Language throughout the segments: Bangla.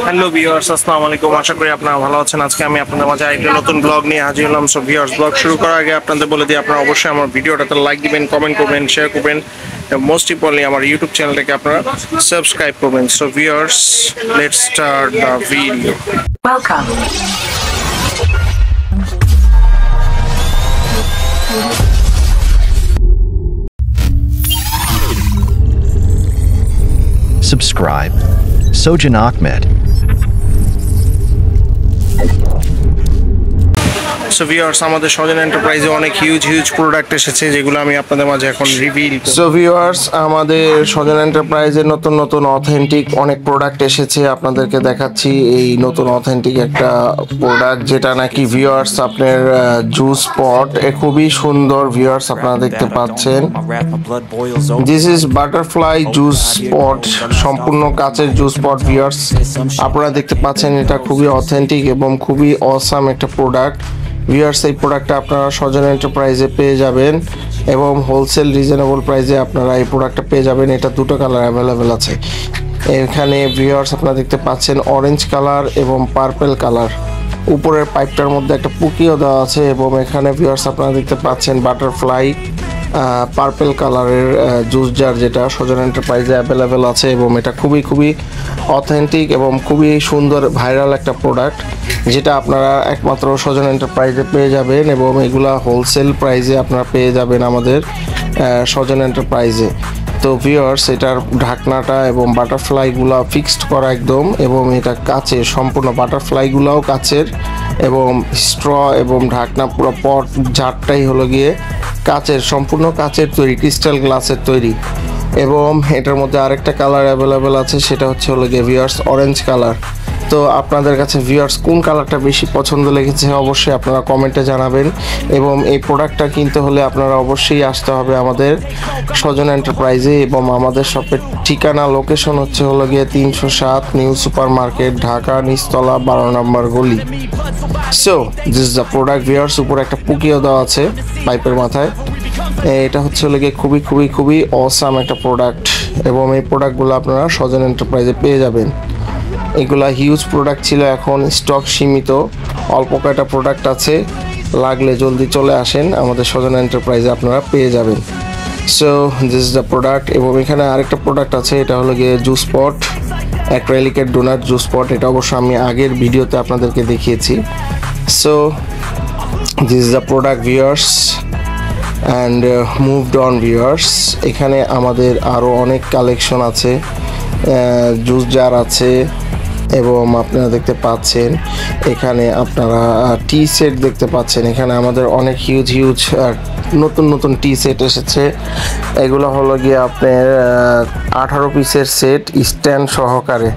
হ্যালো ভিউয়ার্স, আসসালামু আলাইকুম। আশা করি আপনারা ভালো আছেন। আজকে আমি আপনাদের মাঝে একটা নতুন ব্লগ নিয়ে হাজির হলাম। সো ভিউয়ার্স, ব্লগ শুরু করার আগে আপনাদের বলে দিই, আপনারা অবশ্যই আমার ভিডিওটাতে লাইক দিবেন, কমেন্ট করবেন, শেয়ার করবেন, মোস্ট ইম্পর্টেন্টলি আমার ইউটিউব চ্যানেলটাকে আপনারা সাবস্ক্রাইব করবেন। So viewers, let's start the video. Welcome. Subscribe. Sojan Ahmed. So viewers, আমাদের সজন এন্টারপ্রাইজে অনেক হিউজ প্রোডাক্ট এসেছে, যেগুলো আমি আপনাদের মাঝে এখন রিভিল। সো ভিউয়ার্স, আমাদের সজন এন্টারপ্রাইজে নতুন অথেন্টিক অনেক প্রোডাক্ট এসেছে, আপনাদেরকে দেখাচ্ছি। এই নতুন অথেন্টিক একটা প্রোডাক্ট, যেটা নাকি ভিউয়ার্স আপনার জুস পট, খুবই সুন্দর। ভিউয়ার্স, আপনারা দেখতে পাচ্ছেন, দিস ইজ বাটারফ্লাই জুস পট, সম্পূর্ণ কাচের জুস পট। ভিউয়ার্স, আপনারা দেখতে পাচ্ছেন, এটা খুবই অথেন্টিক এবং খুবই অসাম একটা প্রোডাক্ট। ভিউয়ার্স, এই প্রোডাক্টটা আপনারা সজন এন্টারপ্রাইজে পেয়ে যাবেন এবং হোলসেল রিজনেবল প্রাইসে আপনারা এই প্রোডাক্টটা পেয়ে যাবেন। এটা দুটো কালার অ্যাভেলেবেল আছে এখানে। ভিউয়ার্স, আপনারা দেখতে পাচ্ছেন অরেঞ্জ কালার এবং পার্পল কালার। উপরের পাইপটার মধ্যে একটা পুকিও দেওয়া আছে এবং এখানে ভিউয়ার্স আপনারা দেখতে পাচ্ছেন বাটারফ্লাই পার্পল কালারের জুস জার, যেটা সজন এন্টারপ্রাইজে অ্যাভেলেবেল আছে এবং এটা খুবই অথেন্টিক এবং খুবই সুন্দর ভাইরাল একটা প্রোডাক্ট, যেটা আপনারা একমাত্র সজন এন্টারপ্রাইজে পেয়ে যাবেন এবং এগুলা হোলসেল প্রাইসে আপনারা পেয়ে যাবেন আমাদের সজন এন্টারপ্রাইজে। তো ভিউয়ার্স, এটার ঢাকনাটা এবং বাটারফ্লাইগুলো ফিক্সড করা একদম, এবং এটা কাচের, সম্পূর্ণ বাটারফ্লাইগুলোও কাচের এবং স্ট্র এবং ঢাকনা পুরো পট জারটাই হলো গিয়ে কাচের, সম্পূর্ণ কাচের তৈরি, ক্রিস্টাল গ্লাসের তৈরি। এবং এটার মধ্যে আরেকটা কালার অ্যাভেলেবেল আছে, সেটা হচ্ছে হলো গিয়ে ভিউয়ার্স অরেঞ্জ কালার। তো আপনাদের কাছে ভিউয়ার্স কোন কালারটা বেশি পছন্দ লেগেছে অবশ্যই আপনারা কমেন্টে জানাবেন। এবং এই প্রোডাক্টটা কিনতে হলে আপনারা অবশ্যই আসতে হবে আমাদের সজন এন্টারপ্রাইজে, এবং আমাদের শপের ঠিকানা লোকেশন হচ্ছে হলো গিয়ে 307 নিউ সুপার মার্কেট, ঢাকা, নিচতলা, 12 নম্বর গলি। So this is the product. Viewers, উপরে একটা পুকিও দেওয়া আছে পাইপের মাথায়। এটা হচ্ছে হলো গিয়ে খুবই অসাম একটা প্রোডাক্ট, এবং এই প্রোডাক্টগুলো আপনারা সজন এন্টারপ্রাইজে পেয়ে যাবেন। এগুলা হিউজ প্রোডাক্ট ছিল, এখন স্টক সীমিত, অল্প কয়টা প্রোডাক্ট আছে, লাগলে জলদি চলে আসেন আমাদের সজন এন্টারপ্রাইজে, আপনারা পেয়ে যাবেন। So this is the product. এবং এখানে আরেকটা প্রোডাক্ট আছে, এটা হলো গিয়ে জুস পট, অ্যাক্রেলিকের ডোনাট জুস পট। এটা অবশ্য আমি আগের ভিডিওতে আপনাদেরকে দেখিয়েছি। So this is the product viewers, and moved on viewers. এখানে আমাদের আরও অনেক কালেকশন আছে, জুস জার আছে, এবং আপনারা দেখতে পাচ্ছেন এখানে আপনারা টি সেট দেখতে পাচ্ছেন। এখানে আমাদের অনেক হিউজ নতুন টি সেট এসেছে। এগুলো হলো গিয়ে আপনার 18 পিসের সেট, স্ট্যান্ড সহকারে।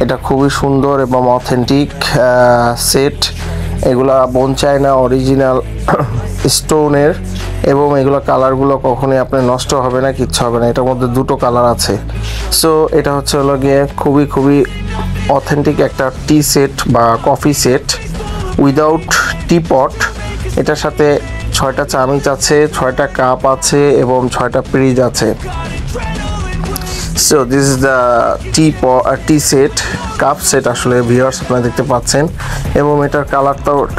এটা খুবই সুন্দর এবং অথেন্টিক সেট। এগুলা বোন চায়না অরিজিনাল স্টোনের, এবং এগুলো কালারগুলো কখনোই আপনার নষ্ট হবে না, কিচ্ছু হবে না। এটার মধ্যে দুটো কালার আছে। সো এটা হচ্ছে হলো গিয়ে খুবই অথেন্টিক একটা টি সেট বা কফি সেট উইদাউট টি পট। এটার সাথে 6টা চামচ আছে, 6টা কাপ আছে এবং 6টা প্রিজ আছে। So this is the T set, cup set আসলে ভিউয়ার্স আপনারা দেখতে পাচ্ছেন। এবং এটার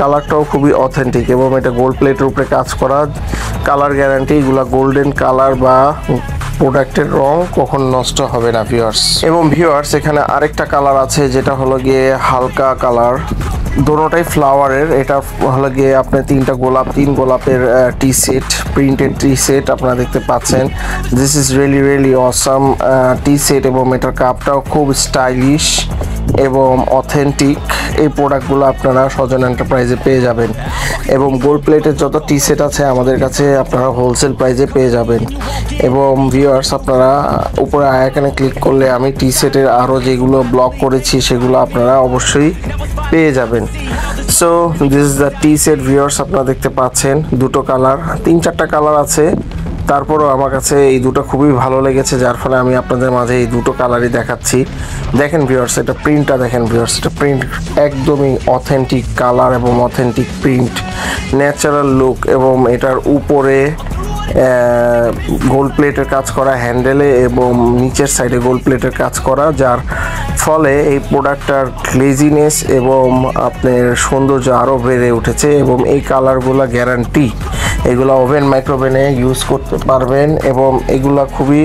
কালারটাও খুবই অথেন্টিক, এবং এটা গোল্ড প্লেটের উপরে কাজ করা, কালার গ্যারান্টি। এগুলা গোল্ডেন কালার বা প্রোডাক্টের রং কখন নষ্ট হবে না ভিউয়ার্স। এবং ভিউয়ার্স, এখানে আরেকটা কালার আছে, যেটা হলো গিয়ে হালকা কালার, দোনোটাই ফ্লাওয়ারের। এটা হলো গিয়ে আপনার 3 গোলাপের টি সেট, প্রিন্টেড টি সেট আপনারা দেখতে পাচ্ছেন। This is really awesome T set, এবং এটার কাপটাও খুব স্টাইলিশ এবং অথেন্টিক। এই প্রোডাক্টগুলো আপনারা সজন এন্টারপ্রাইজে পেয়ে যাবেন, এবং গোল্ড প্লেটের যত টি সেট আছে আমাদের কাছে আপনারা হোলসেল প্রাইজে পেয়ে যাবেন। এবং ভিউয়ার্স, আপনারা উপরে আইকনে ক্লিক করলে আমি টি সেটের আরও যেগুলো ব্লগ করেছি সেগুলো আপনারা অবশ্যই পেয়ে যাবেন। So this is the T set viewers, আপনারা দেখতে পাচ্ছেন দুটো কালার, 3-4টা কালার আছে, তারপরও আমার কাছে এই দুটো খুবই ভালো লেগেছে, যার ফলে আমি আপনাদের মাঝে এই দুটো কালারই দেখাচ্ছি। দেখেন ভিউয়ার্স, এটা প্রিন্টটা দেখেন ভিউয়ার্স, এটা প্রিন্ট একদমই অথেন্টিক কালার এবং অথেন্টিক প্রিন্ট, ন্যাচারাল লুক। এবং এটার উপরে গোল্ড প্লেটের কাজ করা হ্যান্ডেলে এবং নিচের সাইডে গোল্ড প্লেটের কাজ করা, যার ফলে এই প্রোডাক্টটার গ্লেজিনেস এবং আপনার সৌন্দর্য আরও বেড়ে উঠেছে। এবং এই কালারগুলো গ্যারান্টি, এগুলো ওভেন মাইক্রোওভেনে ইউজ করতে পারবেন এবং এগুলো খুবই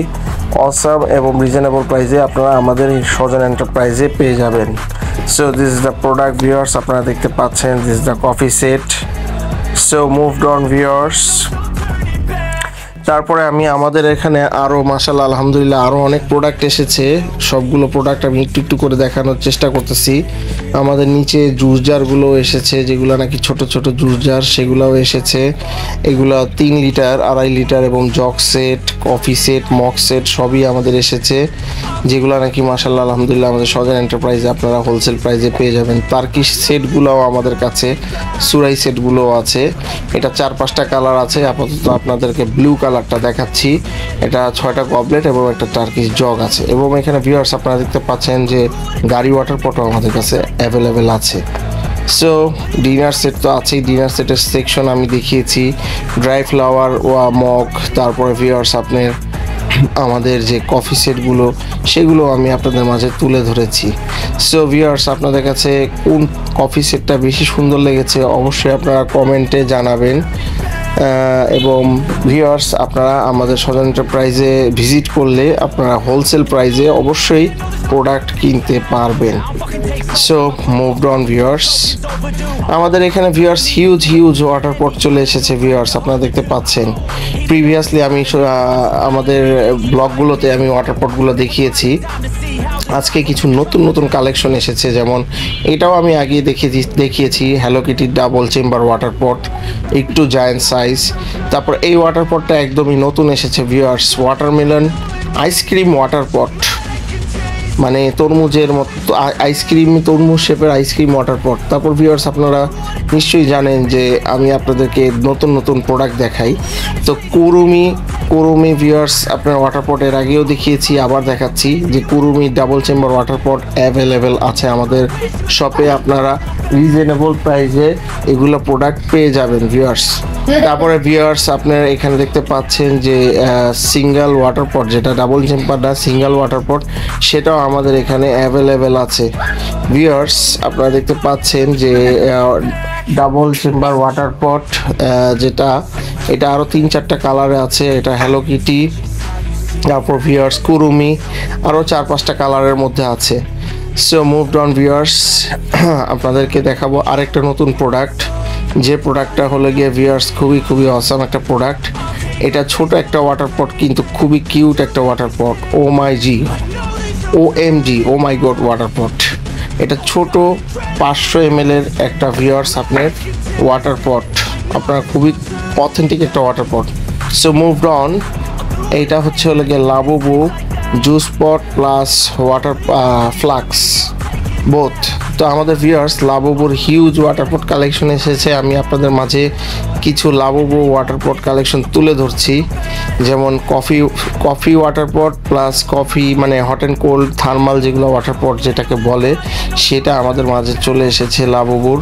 অসাম এবং রিজনেবল প্রাইসে আপনারা আমাদের সজন এন্টারপ্রাইজে পেয়ে যাবেন। So this is the product viewers, আপনারা দেখতে পাচ্ছেন this is the coffee set. So moved on viewers. তারপরে আমি আমাদের এখানে আরও মাশাআল্লাহ আলহামদুলিল্লাহ আরও অনেক প্রোডাক্ট এসেছে। সবগুলো প্রোডাক্ট আমি একটু একটু করে দেখানোর চেষ্টা করতেছি। আমাদের নিচে জুস জারগুলো এসেছে, যেগুলো নাকি ছোট ছোট জুস জার, সেগুলোও এসেছে। এগুলো 3 লিটার, 2.5 লিটার এবং jug set, coffee set, mug set সবই আমাদের এসেছে, যেগুলো নাকি মাশাআল্লাহ আলহামদুলিল্লাহ আমাদের সজন এন্টারপ্রাইজে আপনারা হোলসেল প্রাইসে পেয়ে যাবেন। তার্কিশ সেটগুলোও আমাদের কাছে, সুরাই সেটগুলোও আছে। এটা 4-5টা কালার আছে। আপাতত আপনাদেরকে ব্লু কালারটা দেখাচ্ছি। এটা 6টা গবলেট এবং একটা টার্কিশ জগ আছে। এবং এখানে ভিউয়ার্স আপনারা দেখতে পাচ্ছেন যে গাড়ি ওয়াটার পটও আমাদের কাছে অ্যাভেলেবেল আছে। সো ডিনার সেট তো আছেই, ডিনার সেটের সেকশন আমি দেখিয়েছি। ড্রাই ফ্লাওয়ার ওয়া মগ, তারপরে ভিউয়ার্স আপনার আমাদের যে কফি সেটগুলো সেগুলো আমি আপনাদের মাঝে তুলে ধরেছি। সো ভিউয়ার্স আপনাদের কাছে কোন কফি সেটটা বেশি সুন্দর লেগেছে অবশ্যই আপনারা কমেন্টে জানাবেন। এবং ভিউয়ার্স আপনারা আমাদের সজন এন্টারপ্রাইজে ভিজিট করলে আপনারা হোলসেল প্রাইসে অবশ্যই প্রোডাক্ট কিনতে পারবেন। So moved on viewers. আমাদের এখানে ভিউয়ার্স হিউজ ওয়াটার পট চলে এসেছে। ভিউয়ার্স আপনারা দেখতে পাচ্ছেন, প্রিভিয়াসলি আমি আমাদের ব্লগগুলোতে আমি ওয়াটার পটগুলো দেখিয়েছি। আজকে কিছু নতুন কালেকশন এসেছে, যেমন এটাও আমি আগে দেখিয়েছি hello Kitty double chamber water পট, একটু জায়ান্ট সাইজ। তারপর এই ওয়াটার পটটা একদমই নতুন এসেছে ভিউয়ার্স, ওয়াটারমেলন আইসক্রিম ওয়াটার পট, মানে তরমুজের মতো আইসক্রিম, তরমুজ শেপের আইসক্রিম ওয়াটার পট। তারপর ভিউয়ার্স আপনারা নিশ্চয়ই জানেন যে আমি আপনাদেরকে নতুন প্রোডাক্ট দেখাই। তো কুরুমি ভিউয়ার্স আপনার ওয়াটার পট এর আগেও দেখিয়েছি, আবার দেখাচ্ছি যে Kurumi double chamber water pot available আছে আমাদের শপে। আপনারা রিজনেবল প্রাইসে এগুলো প্রোডাক্ট পেয়ে যাবেন ভিউয়ার্স। তারপরে ভিউয়ার্স আপনারা এখানে দেখতে পাচ্ছেন যে সিঙ্গেল ওয়াটার পট, যেটা ডাবল চেম্বার না, সিঙ্গেল ওয়াটার পট, সেটাও আমাদের এখানে অ্যাভেলেবেল আছে ভিউয়ার্স। আপনারা দেখতে পাচ্ছেন যে ডাবল চেম্বার ওয়াটার পট, যেটা এটা আরও 3-4টা কালারে আছে। এটা হ্যালো কিটি, তারপর ভিউয়ার্স কুরুমি, আরও 4-5টা কালারের মধ্যে আছে। সো মুভড অন ভিউয়ার্স, আপনাদেরকে দেখাবো আরেকটা নতুন প্রোডাক্ট, যে প্রোডাক্টটা হলো গিয়ে ভিউয়ার্স খুবই অসাম একটা প্রোডাক্ট। এটা ছোট একটা ওয়াটার পট কিন্তু খুবই কিউট একটা ওয়াটার পট। OMG ও মাই গড ওয়াটার পট। এটা ছোট 500 ml এর একটা ভিউয়ার্স আপনার ওয়াটার পট, আপনার খুবই অথেন্টিক একটা water pot. So moved on, এইটা হচ্ছে হলো গিয়ে Labubu juice pot plus water flask both. তো আমাদের ভিউয়ার্স লাবুবুর হিউজ ওয়াটার পট কালেকশন এসেছে। আমি আপনাদের মাঝে কিছু লাবুবু ওয়াটার পট কালেকশন তুলে ধরছি, যেমন কফি ওয়াটার পট প্লাস কফি মানে হট অ্যান্ড কোল্ড থার্মাল যেগুলো ওয়াটার পট যেটাকে বলে, সেটা আমাদের মাঝে চলে এসেছে লাবুবুর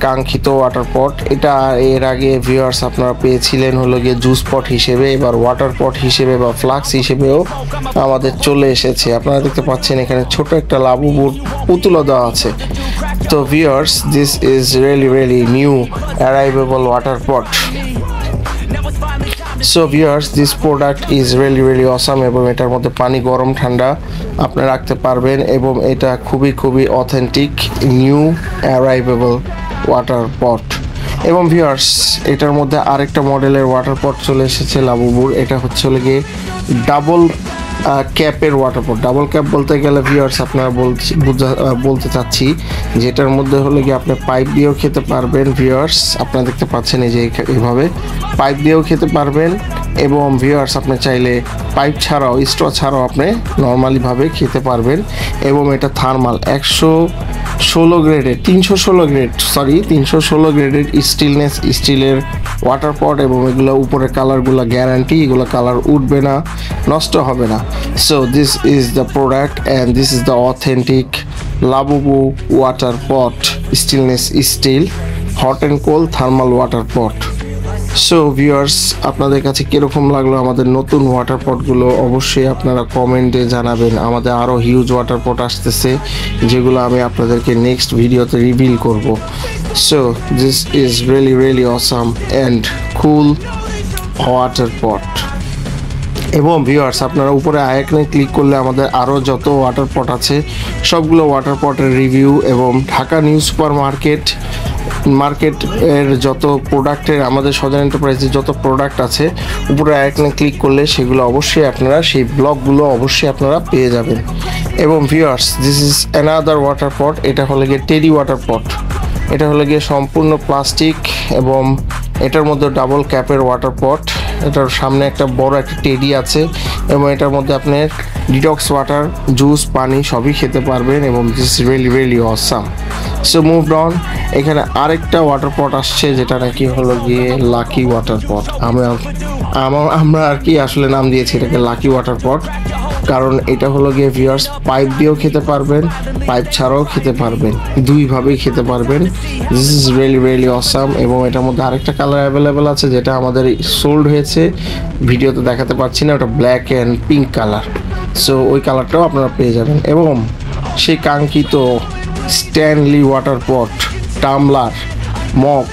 কাঙ্ক্ষিত ওয়াটার পট। এটা এর আগে ভিউয়ার্স আপনারা পেয়েছিলেন হলো গিয়ে জুস পট হিসেবে, এবার ওয়াটার পট হিসেবে বা ফ্লাক্স হিসেবেও আমাদের চলে এসেছে। আপনারা দেখতে পাচ্ছেন এখানে ছোট একটা লাবুবুর পুতুলও দেওয়া আছে। তো viewers this is really new অ্যারাইভেবল water pot. So viewers this product is really awesome, এবং এটার মধ্যে পানি গরম ঠান্ডা আপনি রাখতে পারবেন, এবং এটা খুবই অথেন্টিক নিউ অ্যারাইভেবল ওয়াটার পট। এবং ভিউয়ার্স এটার মধ্যে আরেকটা মডেলের ওয়াটার পট চলে এসেছে লাবুবুর। এটা হচ্ছে গিয়ে ডাবল ক্যাপের ওয়াটার পট। ডাবল ক্যাপ বলতে গেলে ভিউয়ার্স আপনারা বলতে চাচ্ছি যেটার মধ্যে হলো গিয়ে আপনি পাইপ দিয়েও খেতে পারবেন। ভিউয়ার্স আপনারা দেখতে পাচ্ছেন এই যে এইভাবে পাইপ দিয়েও খেতে পারবেন, এবং ভিউয়ার্স আপনি চাইলে পাইপ ছাড়াও স্ট্র ছাড়াও আপনি নর্মালিভাবে খেতে পারবেন। এবং এটা থার্মাল 316 গ্রেডের স্টিলের ওয়াটার পট, এবং এগুলো উপরের কালারগুলো গ্যারান্টি, এগুলো কালার উঠবে না, নষ্ট হবে না। So this is the product and this is the authentic Labubu water pot, still hot and cold thermal water pot. So viewers, আপনাদের কাছে কিরকম লাগলো আমাদের নতুন ওয়াটার পটগুলো অবশ্যই আপনারা কমেন্টে জানাবেন। আমাদের আরও হিউজ ওয়াটার পট আসতেছে যেগুলো আমি আপনাদেরকে নেক্সট ভিডিওতে রিভিল করব। So this is really awesome and cool water পট। এবং ভিউয়ার্স, আপনারা উপরে আইকনে ক্লিক করলে আমাদের আরও যত ওয়াটার পট আছে সবগুলো ওয়াটার পটের রিভিউ এবং ঢাকা নিউ সুপার মার্কেটের যত প্রোডাক্টের আমাদের সদর এন্টারপ্রাইজের যত প্রোডাক্ট আছে উপরে আইকনে ক্লিক করলে সেগুলো অবশ্যই আপনারা সেই ব্লগগুলো অবশ্যই আপনারা পেয়ে যাবেন। এবং viewers, this is another water পট। এটা হলো গিয়ে টেডি ওয়াটার পট। এটা হলো গিয়ে সম্পূর্ণ প্লাস্টিক এবং এটার মধ্যে ডাবল ক্যাপের ওয়াটার পট। এটার সামনে একটা বড় একটা টেডি আছে এবং এটার মধ্যে আপনার ডিটক্স ওয়াটার, জুস, পানি সবই খেতে পারবেন এবং this is really awesome. So moved on. এখানে আরেকটা ওয়াটার পট আসছে যেটা নাকি হলো গিয়ে লাকি ওয়াটার পট। আমরা আর কি আসলে নাম দিয়েছি এটাকে লাকি ওয়াটার পট, কারণ এটা হলো গিয়ে ভিউয়ার্স পাইপ দিয়েও খেতে পারবেন, পাইপ ছাড়াও খেতে পারবেন, দুইভাবেই খেতে পারবেন। This is really awesome. এবং এটার মধ্যে আরেকটা কালার অ্যাভেলেবেল আছে যেটা আমাদের সোল্ড হয়েছে, ভিডিওতে দেখাতে পারছি না, ওটা black and pink colour. So ওই কালারটাও আপনারা পেয়ে যাবেন। এবং সেই কাঙ্ক্ষিত Stanley water pot, tumbler, mug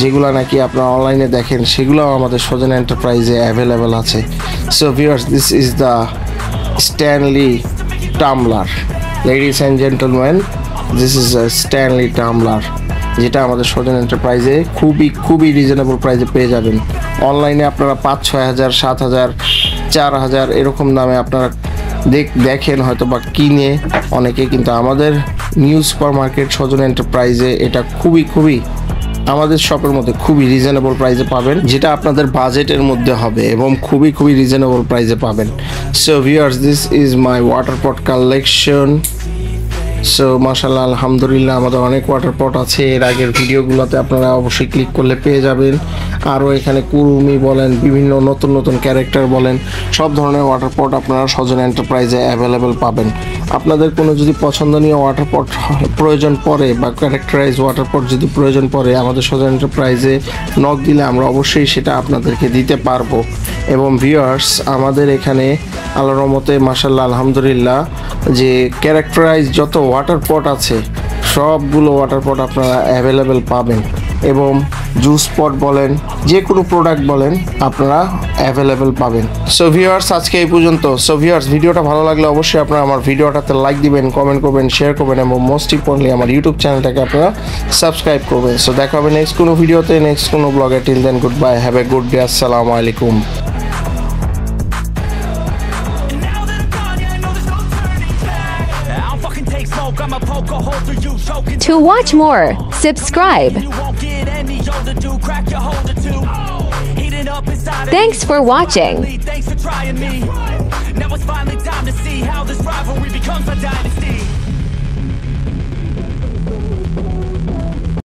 যেগুলো নাকি আপনারা অনলাইনে দেখেন সেগুলোও আমাদের সজন এন্টারপ্রাইজে অ্যাভেলেবেল আছে। So viewers, this is the Stanley tumbler. Ladies and gentleman, this is a Stanley tumbler, যেটা আমাদের সজন এন্টারপ্রাইজে খুবই রিজনেবল প্রাইসে পেয়ে যাবেন। অনলাইনে আপনারা 5-6 হাজার, 7 হাজার, 4 হাজার এরকম দামে আপনারা দেখেন হয়তো বা কিনে অনেকে, কিন্তু আমাদের নিউ সুপার মার্কেট সজন এন্টারপ্রাইজে এটা খুবই আমাদের শপের মধ্যে খুবই রিজনেবল প্রাইসে পাবেন, যেটা আপনাদের বাজেটের মধ্যে হবে এবং খুবই রিজনেবল প্রাইসে পাবেন। So viewers, this is my water pot collection. So মাশাআল্লাহ, আলহামদুলিল্লাহ, আমাদের অনেক ওয়াটার পট আছে। এর আগের ভিডিওগুলোতে আপনারা অবশ্যই ক্লিক করলে পেয়ে যাবেন। আরও এখানে কুরুমি বলেন, বিভিন্ন নতুন ক্যারেক্টার বলেন, সব ধরনের ওয়াটার পট আপনারা সজন এন্টারপ্রাইজে অ্যাভেলেবেল পাবেন। আপনাদের কোনো যদি পছন্দনীয় ওয়াটার পট প্রয়োজন পড়ে বা ক্যারেক্টারাইজ ওয়াটার পট যদি প্রয়োজন পড়ে, আমাদের সজন এন্টারপ্রাইজে নক দিলে আমরা অবশ্যই সেটা আপনাদেরকে দিতে পারবো। এবং ভিউয়ার্স, আমাদের এখানে আল্লাহর রহমতে মাশাআল্লাহ আলহামদুলিল্লাহ যে ক্যারেক্টারাইজ যত ওয়াটার পট আছে সবগুলো ওয়াটার পট আপনারা অ্যাভেলেবেল পাবেন। এবং জুস পট বলেন, যে কোনো প্রোডাক্ট বলেন, আপনারা অ্যাভেলেবেল পাবেন। সো ভিউয়ার্স, আজকে এই পর্যন্ত। সো ভিউয়ার্স, ভিডিওটা ভালো লাগলে অবশ্যই আপনারা আমার ভিডিওটাতে লাইক দিবেন, কমেন্ট করবেন, শেয়ার করবেন এবং মোস্ট ইম্পর্টেন্টলি আমার ইউটিউব চ্যানেলটাকে আপনারা সাবস্ক্রাইব করবেন। সো দেখা হবে নেক্সট কোনো ভিডিওতে, নেক্সট কোনো ব্লগে। Till then, good bye, have a good day, আসসালামু আলাইকুম। To watch more, subscribe. Thanks for watching. Now it's finally time to see how this rivalry becomes a